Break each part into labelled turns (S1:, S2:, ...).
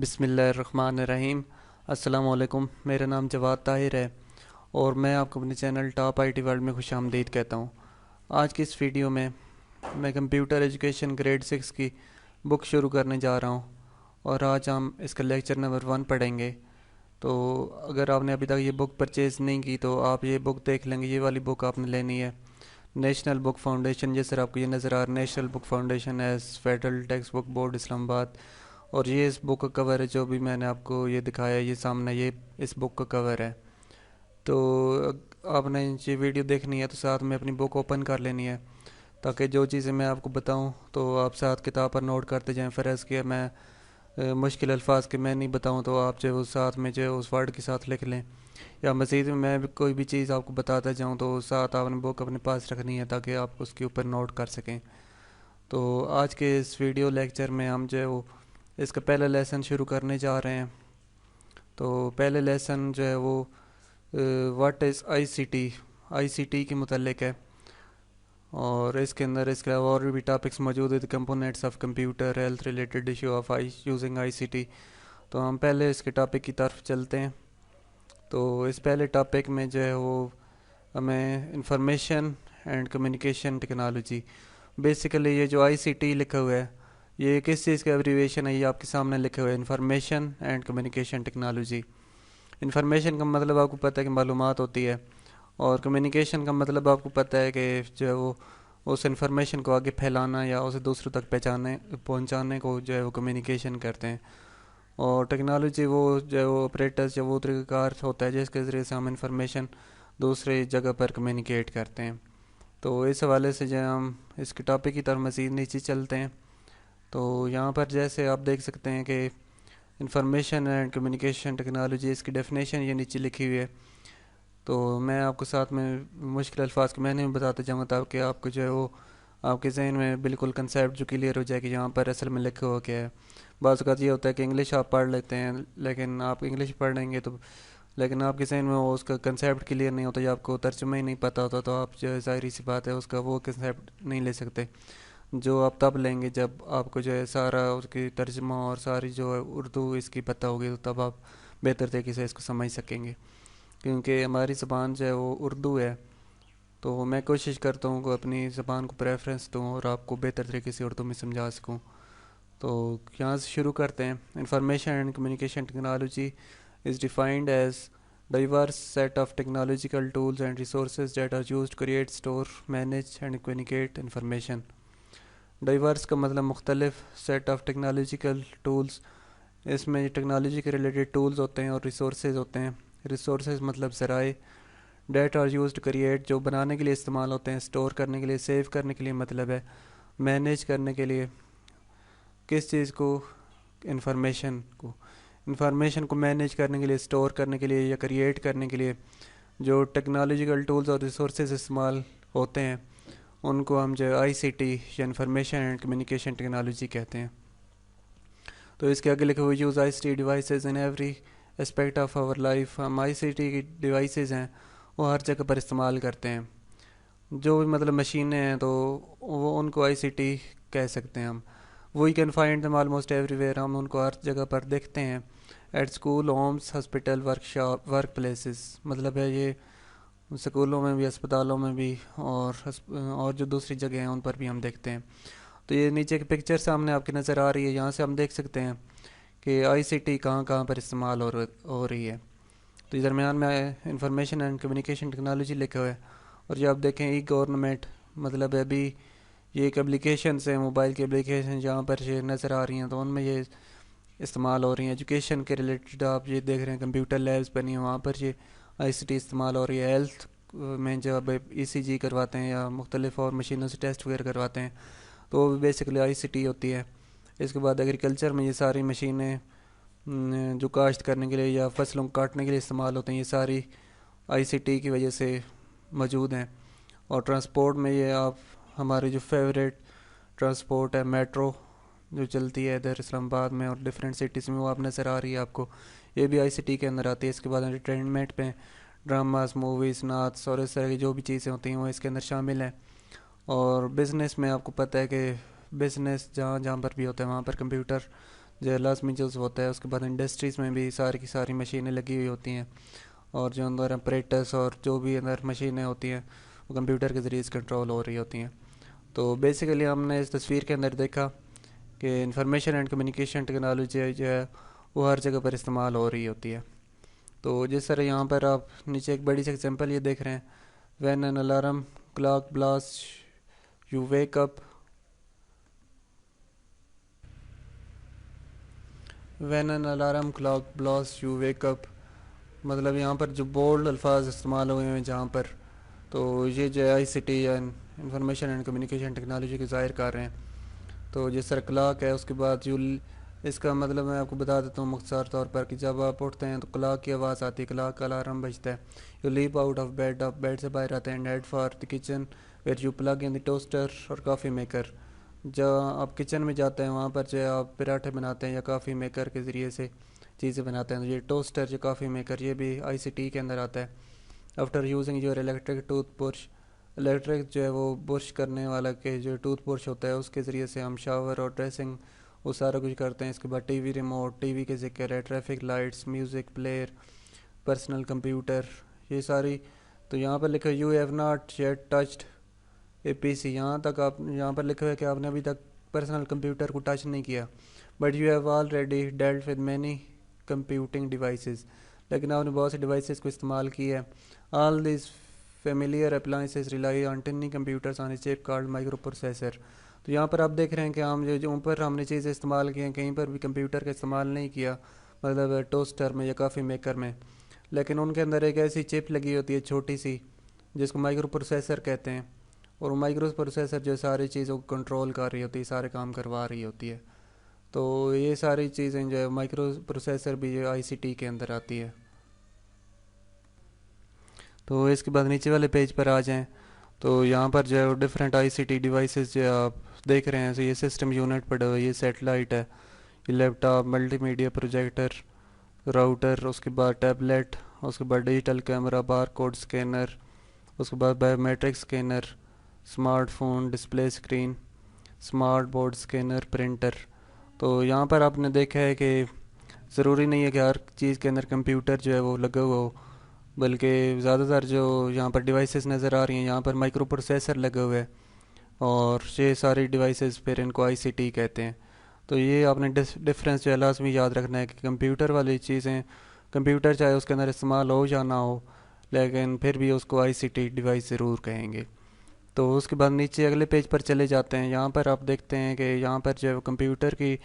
S1: بسم اللہ الرحمن الرحیم۔ السلام علیکم، میرا نام جواد طاہر ہے اور میں آپ کو اپنے channel top IT world میں خوش آمدید کہتا ہوں۔ آج کی اس ویڈیو میں کمپیوٹر ایجوکیشن گریڈ 6 کی بک شروع کرنے جا رہا ہوں اور آج ہم اس کا لیکچر نمبر 1 پڑھیں گے۔ تو اگر آپ نے ابھی تک یہ بک پرچیز نہیں کی تو آپ یہ بک دیکھ لیں گے، یہ والی بک آپ نے لینی ہے، نیشنل بک فاؤنڈیشن، جس طرح آپ کو یہ نظر آ رہا ہے، national book foundation as federal text book board Islamabad. اور یہ اس بک کا کور ہے، جو بھی میں نے آپ کو یہ دکھایا ہے، یہ سامنے یہ اس بک کا کور ہے۔ تو آپ نے یہ ویڈیو دیکھنی ہے تو ساتھ میں اپنی بک اوپن کر لینی ہے، تاکہ جو چیزیں میں آپ کو بتاؤں تو آپ ساتھ کتاب پر نوٹ کرتے جائیں۔ فرض کیا میں مشکل الفاظ کے میں نہیں بتاؤں تو آپ جو ساتھ میں جو اس ورڈ کے ساتھ لکھ لیں، یا مزید میں کوئی بھی چیز آپ کو بتاتا جاؤں تو ساتھ آپ نے بک اپنے پاس رکھنی ہے تاکہ آپ اس کے اوپر نوٹ کر سکیں۔ تو آج کے اس ویڈیو لیکچر میں ہم جو ہے وہ اس کا پہلا لیسن شروع کرنے جا رہے ہیں۔ تو پہلے لیسن جو ہے وہ what is I C T, I C T کے متعلق ہے، اور اس کے اندر اس کے علاوہ اور بھی ٹاپکس موجود ہیں، components of computer, health related issue of using I C T. تو ہم پہلے اس کے ٹاپک کی طرف چلتے ہیں۔ تو اس پہلے ٹاپک میں جو ہے وہ ہمیں information and communication technology, basically یہ جو آئی سی ٹی لکھا ہوا ہے یہ کس چیز کا ایبریویشن ہے، یہ آپ کے سامنے لکھا ہوا ہے، information and communication technology. Information کا مطلب آپ کو پتہ ہے کہ معلومات ہوتی ہے، اور کمیونیکیشن کا مطلب آپ کو پتہ ہے کہ جو ہے وہ اس انفارمیشن کو آگے پھیلانا یا اسے دوسروں تک پہنچانے کو جو ہے وہ کمیونیکیشن کرتے ہیں۔ اور ٹیکنالوجی وہ جو ہے وہ آپریٹرز یا وہ طریقہ کار ہوتا ہے جس کے ذریعے سے ہم انفارمیشن دوسری جگہ پر کمیونیکیٹ کرتے ہیں۔ تو اس حوالے سے جو ہے ہم اس کے ٹاپک کی طرف مزید نیچے چلتے ہیں۔ تو یہاں پر جیسے آپ دیکھ سکتے ہیں کہ انفارمیشن اینڈ کمیونیکیشن ٹیکنالوجی، اس کی ڈیفینیشن یہ نیچے لکھی ہوئی ہے۔ تو میں آپ کو ساتھ میں مشکل الفاظ کے معنی میں بتاتا جاؤں گا تاکہ آپ کو جو ہے وہ آپ کے ذہن میں بالکل کنسیپٹ جو کلیئر ہو جائے کہ یہاں پر اصل میں لکھا ہوا کیا ہے۔ بعض اوقات یہ ہوتا ہے کہ انگلش آپ پڑھ لیتے ہیں، لیکن آپ انگلش پڑھ لیں گے تو لیکن آپ کے ذہن میں اس کا کنسیپٹ کلیئر نہیں ہوتا، یا آپ کو ترجمہ ہی نہیں پتہ ہوتا، تو آپ جو ہے ظاہری سی بات ہے اس کا وہ کنسیپٹ نہیں لے سکتے، جو آپ تب لیں گے جب آپ کو جو ہے سارا اس کی ترجمہ اور ساری جو ہے اردو اس کی پتہ ہوگی، تو تب آپ بہتر طریقے سے اس کو سمجھ سکیں گے، کیونکہ ہماری زبان جو ہے وہ اردو ہے۔ تو میں کوشش کرتا ہوں کہ اپنی زبان کو پریفرنس دوں اور آپ کو بہتر طریقے سے اردو میں سمجھا سکوں۔ تو یہاں سے شروع کرتے ہیں۔ Information and communication technology is defined as diverse set of technological tools and resources that are used to create, store, manage and communicate information۔ Diverse کا مطلب مختلف، سیٹ آف ٹیکنالوجیکل ٹولز، اس میں ٹیکنالوجی کے ریلیٹڈ ٹولز ہوتے ہیں اور resources ہوتے ہیں۔ ریسورسز مطلب ذرائع، ڈیٹ آر یوزڈ کریٹ، جو بنانے کے لیے استعمال ہوتے ہیں، اسٹور کرنے کے لیے، سیو کرنے کے لیے مطلب ہے، مینیج کرنے کے لیے کس چیز کو، انفارمیشن کو مینیج کرنے کے لیے، اسٹور کرنے کے لیے یا کریٹ کرنے کے لیے جو ٹیکنالوجیکل ٹولز اور ریسورسز استعمال ہوتے ہیں ان کو ہم جو آئی سی ٹی یا انفارمیشن اینڈ کمیونیکیشن ٹیکنالوجی کہتے ہیں۔ تو اس کے آگے لکھے ہوئے use I C T devices in every aspect of our life, ہم آئی سی ٹی کی ڈیوائسز ہیں وہ ہر جگہ پر استعمال کرتے ہیں، جو بھی مطلب مشینیں ہیں تو وہ ان کو آئی سی ٹی کہہ سکتے ہیں ہم۔ We can find them almost everywhere, ہم ان کو ہر جگہ پر دیکھتے ہیں۔ At school, homes, hospital, workplaces, مطلب ہے یہ سکولوں میں بھی، اسپتالوں میں بھی، اور جو دوسری جگہ ہیں ان پر بھی ہم دیکھتے ہیں۔ تو یہ نیچے کی پکچر سامنے آپ کی نظر آ رہی ہے، یہاں سے ہم دیکھ سکتے ہیں کہ آئی سی ٹی کہاں کہاں پر استعمال ہو رہی ہے۔ تو یہ درمیان میں انفارمیشن اینڈ کمیونیکیشن ٹیکنالوجی لکھا ہوا ہے، اور یہ آپ دیکھیں ای گورنمنٹ، مطلب ہے ابھی یہ ایک اپلیکیشنس ہیں، موبائل کی اپلیکیشن جہاں پر یہ نظر آ رہی ہیں تو ان میں یہ استعمال ہو رہی ہیں۔ ایجوکیشن کے ریلیٹڈ آپ یہ دیکھ رہے ہیں کمپیوٹر لیبس بنی ہیں، وہاں پر یہ آئی سی ٹی استعمال ہو رہی ہے۔ ہیلتھ میں جب ای سی جی کرواتے ہیں یا مختلف اور مشینوں سے ٹیسٹ وغیرہ کرواتے ہیں تو وہ بھی بیسیکلی آئی سی ٹی ہوتی ہے۔ اس کے بعد ایگریکلچر میں یہ ساری مشینیں جو کاشت کرنے کے لیے یا فصلوں کو کاٹنے کے لیے استعمال ہوتے ہیں، یہ ساری آئی سی ٹی کی وجہ سے موجود ہیں۔ اور ٹرانسپورٹ میں یہ آپ ہمارے جو فیوریٹ ٹرانسپورٹ ہے، میٹرو جو چلتی ہے ادھر اسلام آباد میں اور ڈفرینٹ سٹیز میں، وہ آپ نظر آ رہی ہے آپ کو، یہ بھی آئی سی ٹی کے اندر آتی ہے۔ اس کے بعد انٹرٹینمنٹ میں ڈراماز، موویز، نعتس اور اس طرح کی جو بھی چیزیں ہوتی ہیں وہ اس کے اندر شامل ہیں۔ اور بزنس میں آپ کو پتہ ہے کہ بزنس جہاں جہاں پر بھی ہوتا ہے وہاں پر کمپیوٹر جو لازمی جز ہوتا ہے. اس کے بعد انڈسٹریز میں بھی ساری کی ساری مشینیں لگی ہوئی ہوتی ہیں اور جو اندر اپریٹس اور جو بھی اندر مشینیں ہوتی ہیں وہ کمپیوٹر کے ذریعے سے کنٹرول ہو رہی ہوتی ہیں. تو بیسیکلی ہم نے اس تصویر کے اندر دیکھا کہ انفارمیشن اینڈ کمیونیکیشن ٹیکنالوجی جو ہے وہ ہر جگہ پر استعمال ہو رہی ہوتی ہے. تو جس طرح یہاں پر آپ نیچے ایک بڑی سی ایگزامپل یہ دیکھ رہے ہیں, when an alarm clock blasts you wake up, when an alarm clock blasts you wake up, مطلب یہاں پر جو بولڈ الفاظ استعمال ہوئے ہیں جہاں پر, تو یہ جو آئی سی ٹی یا انفارمیشن اینڈ کمیونیکیشن ٹیکنالوجی کے ظاہر کر رہے ہیں. تو جس طرح کلاک ہے اس کے بعد اس کا مطلب میں آپ کو بتا دیتا ہوں مختصر طور پر کہ جب آپ اٹھتے ہیں تو کلاک کی آواز آتی ہے, کلاک کا الارم بجتا ہے. You leap out of bed, آپ بیڈ سے باہر آتے ہیں, and head for the kitchen where you plug in the toaster اور کافی میکر. جہاں آپ کچن میں جاتے ہیں وہاں پر جو ہے آپ پراٹھے بناتے ہیں یا کافی میکر کے ذریعے سے چیزیں بناتے ہیں. تو یہ ٹوسٹر جو کافی میکر یہ بھی آئی سی ٹی کے اندر آتا ہے. After using your electric tooth brush, electric جو ہے وہ برش کرنے والا کے جو ٹوتھ برش ہوتا ہے اس کے ذریعے سے ہم شاور اور ڈریسنگ وہ سارا کچھ کرتے ہیں. اس کے بعد TV remote, TV کے ذکر ہے, traffic lights, music player, personal computer, یہ ساری. تو یہاں پر لکھا you have not yet touched a PC, یہاں تک آپ یہاں پر لکھا ہے کہ آپ نے ابھی تک پرسنل کمپیوٹر کو ٹچ نہیں کیا. But you have already dealt with many computing devices, لیکن آپ نے بہت سے ڈیوائسز کو استعمال کیا ہے. All these familiar appliances rely on tiny computers on a chip called micro processor. تو یہاں پر آپ دیکھ رہے ہیں کہ ہم جو اوپر ہم نے چیزیں استعمال کی ہیں کہیں پر بھی کمپیوٹر کا استعمال نہیں کیا, مطلب ٹوسٹر میں یا کافی میکر میں, لیکن ان کے اندر ایک ایسی چپ لگی ہوتی ہے چھوٹی سی جس کو مائکرو پروسیسر کہتے ہیں, اور وہ مائکرو پروسیسر جو ساری چیزوں کو کنٹرول کر رہی ہوتی ہے, سارے کام کروا رہی ہوتی ہے. تو یہ ساری چیزیں جو ہے مائکرو پروسیسر بھی جو آئی سی ٹی کے اندر آتی ہے. تو اس کے بعد نیچے والے پیج پر آ جائیں تو یہاں پر جو ہے ڈفرینٹ آئی سی ٹی ڈیوائسز جو آپ دیکھ رہے ہیں. یہ سسٹم یونٹ پڑا ہوا ہے, یہ سیٹلائٹ ہے, یہ laptop, multimedia projector, router, اس کے بعد ٹیبلیٹ, اس کے بعد digital camera, barcode scanner, اس کے بعد biometric scanner, smart phone display screen, smart board scanner, printer. تو یہاں پر آپ نے دیکھا ہے کہ ضروری نہیں ہے کہ ہر چیز کے اندر کمپیوٹر جو ہے وہ لگا ہوا ہو, بلکہ زیادہ تر جو یہاں پر ڈیوائسز نظر آ رہی ہیں یہاں پر مائکرو پروسیسر لگے ہوئے ہیں, اور یہ ساری ڈیوائسز پھر ان کو آئی سی ٹی کہتے ہیں. تو یہ آپ نے ڈفرینس جو ہے لازمی یاد رکھنا ہے کہ کمپیوٹر والی چیزیں, کمپیوٹر چاہے اس کے اندر استعمال ہو یا نہ ہو, لیکن پھر بھی اس کو آئی سی ٹی ڈیوائس ضرور کہیں گے. تو اس کے بعد نیچے اگلے پیج پر چلے جاتے ہیں. یہاں پر آپ دیکھتے ہیں کہ یہاں پر جو ہے کمپیوٹر کی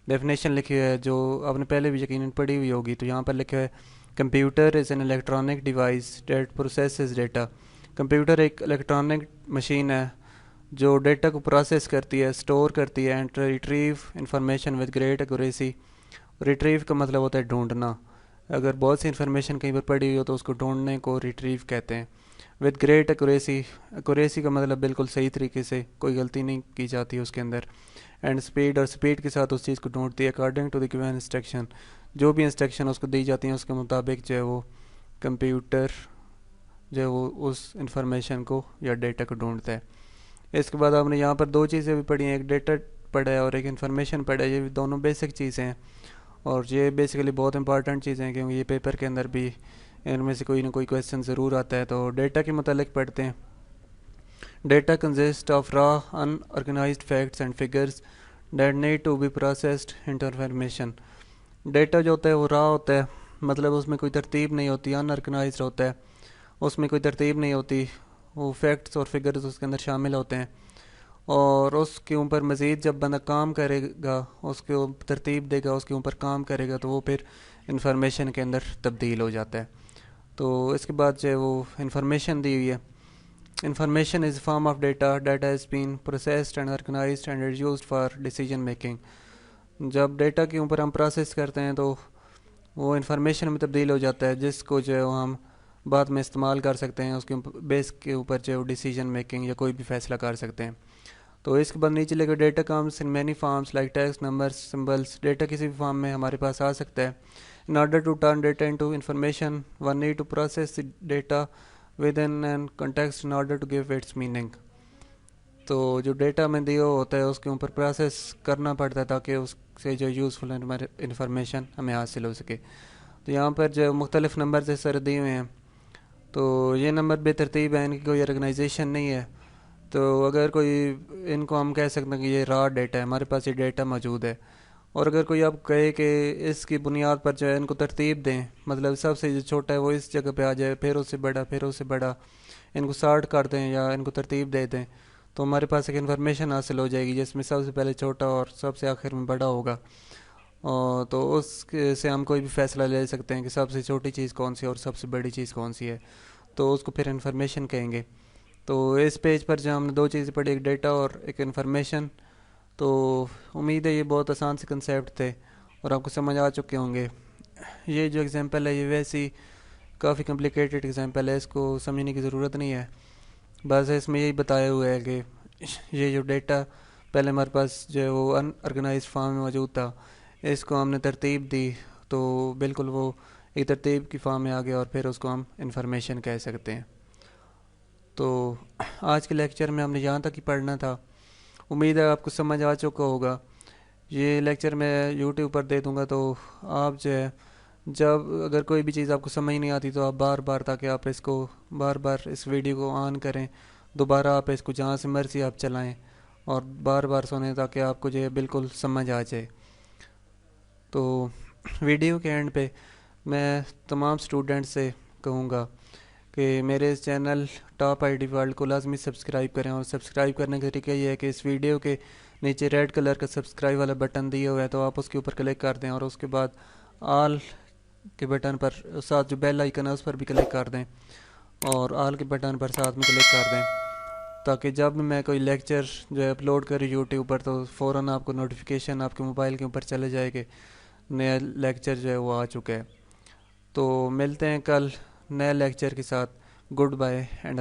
S1: ڈیفینیشن لکھی ہے جو آپ نے پہلے بھی یقیناً پڑھی ہوئی ہوگی. تو یہاں پر لکھا ہے computer is an electronic device that processes data. Computer ایک الیکٹرانک مشین ہے جو ڈیٹا کو پروسیس کرتی ہے, سٹور کرتی ہے, and retrieve information with great accuracy. Retrieve کا مطلب ہوتا ہے ڈھونڈنا. اگر بہت سی انفارمیشن کہیں پر پڑی ہوئی ہو تو اس کو ڈھونڈنے کو ریٹریو کہتے ہیں. ود گریٹ ایکوریسی, ایکوریسی کا مطلب بالکل صحیح طریقے سے, کوئی غلطی نہیں کی جاتی اس کے اندر. اینڈ اسپیڈ, اور اسپیڈ کے ساتھ اس چیز کو ڈھونڈتی ہے according to the given instruction. جو بھی انسٹرکشن اس کو دی جاتی ہیں اس کے مطابق جو ہے وہ کمپیوٹر جو ہے وہ اس انفارمیشن کو یا ڈیٹا کو ڈھونڈتا ہے. اس کے بعد آپ نے یہاں پر دو چیزیں بھی پڑھی ہیں, ایک ڈیٹا پڑھا ہے اور ایک انفارمیشن پڑھا ہے. یہ دونوں بیسک چیزیں ہیں اور یہ بیسیکلی بہت امپارٹنٹ چیزیں ہیں کیونکہ یہ پیپر کے اندر بھی ان میں سے کوئی نہ کوئی کویسچن ضرور آتا ہے. تو ڈیٹا کے متعلق پڑھتے ہیں. Data consist of raw unorganised facts and figures that need to be processed into information. Data جو ہوتا ہے وہ را ہوتا ہے, مطلب اس میں کوئی ترتیب نہیں ہوتی, ان آرگنائزڈ ہوتا ہے, اس میں کوئی ترتیب نہیں ہوتی, وہ فیکٹس اور فگرز اس کے اندر شامل ہوتے ہیں, اور اس کے اوپر مزید جب بندہ کام کرے گا, اس کے ترتیب دے گا, اس کے اوپر کام کرے گا تو وہ پھر انفارمیشن کے اندر تبدیل ہو جاتا ہے. تو اس کے بعد جو ہے وہ انفارمیشن دی ہوئی ہے. Information is form of data that has been processed and organised and is used for decision making. جب ڈیٹا کے اوپر ہم پروسیس کرتے ہیں تو وہ انفارمیشن میں تبدیل ہو جاتا ہے جس کو جو ہے وہ ہم بعد میں استعمال کر سکتے ہیں, اس کے بیس کے اوپر جو ہے ڈیسیجن میکنگ یا کوئی بھی فیصلہ کر سکتے ہیں. تو اس کے بعد نیچے لے کر data comes in many forms like text, numbers, symbols. Data کسی بھی فارم میں ہمارے پاس آ سکتا ہے. In order to turn data into information, one need to process the data within an context in order to give its meaning. تو جو data میں دیا ہوتا ہے اس کے اوپر پروسیس کرنا پڑتا ہے تاکہ اس سے جو یوزفل انفارمیشن ہمیں حاصل ہو سکے. تو یہاں پر جو مختلف نمبر سے سر دیے ہوئے ہیں، تو یہ نمبر بے ترتیب ہے، ان کی کوئی آرگنائزیشن نہیں ہے. تو اگر کوئی ان کو ہم کہہ سکتے ہیں کہ یہ را ڈیٹا ہے، ہمارے پاس یہ ڈیٹا موجود ہے. اور اگر کوئی آپ کہے کہ اس کی بنیاد پر جو ہے ان کو ترتیب دیں، مطلب سب سے جو چھوٹا ہے وہ اس جگہ پہ آ جائے، پھر اس سے بڑا، پھر اس سے بڑا، ان کو سارٹ کر دیں یا ان کو ترتیب دے دیں، تو ہمارے پاس ایک انفارمیشن حاصل ہو جائے گی جس میں سب سے پہلے چھوٹا اور سب سے آخر میں بڑا ہوگا. اور تو اس سے ہم کوئی بھی فیصلہ لے سکتے ہیں کہ سب سے چھوٹی چیز کون سی ہے اور سب سے بڑی چیز کون سی ہے، تو اس کو پھر انفارمیشن کہیں گے. تو اس پیج پر جو ہم نے دو چیزیں پڑھی، ایک ڈیٹا اور ایک انفارمیشن. تو امید ہے یہ بہت آسان سے کنسیپٹ تھے اور آپ کو سمجھ آ چکے ہوں گے. یہ جو ایگزامپل ہے یہ ویسی کافی کمپلیکیٹڈ ایگزامپل ہے، اس کو سمجھنے کی ضرورت نہیں ہے. بس اس میں یہی بتایا ہوا ہے کہ یہ جو ڈیٹا پہلے ہمارے پاس جو ہے وہ ان آرگنائزڈ فارم میں موجود تھا، اس کو ہم نے ترتیب دی تو بالکل وہ ایک ترتیب کی فارم میں آ گیا اور پھر اس کو ہم انفارمیشن کہہ سکتے ہیں. تو آج کے لیکچر میں ہم نے یہاں تک ہی پڑھنا تھا. امید ہے آپ کو سمجھ آ چکا ہوگا. یہ لیکچر میں یوٹیوب پر دے دوں گا، تو آپ جو ہے جب اگر کوئی بھی چیز آپ کو سمجھ نہیں آتی تو آپ بار بار، تاکہ آپ اس کو بار بار اس ویڈیو کو آن کریں، دوبارہ آپ اس کو جہاں سے مرضی آپ چلائیں اور بار بار سنیں تاکہ آپ کو جو ہے بالکل سمجھ آ جائے. تو ویڈیو کے اینڈ پہ میں تمام سٹوڈنٹ سے کہوں گا کہ میرے اس channel top IT world کو لازمی سبسکرائب کریں. اور سبسکرائب کرنے کا طریقہ یہ ہے کہ اس ویڈیو کے نیچے ریڈ کلر کا سبسکرائب والا بٹن دیا ہوا ہے، تو آپ اس کے اوپر کلک کر دیں اور اس کے بعد آل کے بٹن پر ساتھ جو بیل آئیکن ہے اس پر بھی کلک کر دیں اور آل کے بٹن پر ساتھ میں کلک کر دیں، تاکہ جب میں کوئی لیکچر جو ہے اپلوڈ کروں یوٹیوب پر تو فوراً آپ کو نوٹیفیکیشن آپ کے موبائل کے اوپر چلے جائے کہ نیا لیکچر جو ہے وہ آ چکا ہے. تو ملتے ہیں کل نئے لیکچر کے ساتھ. Good bye and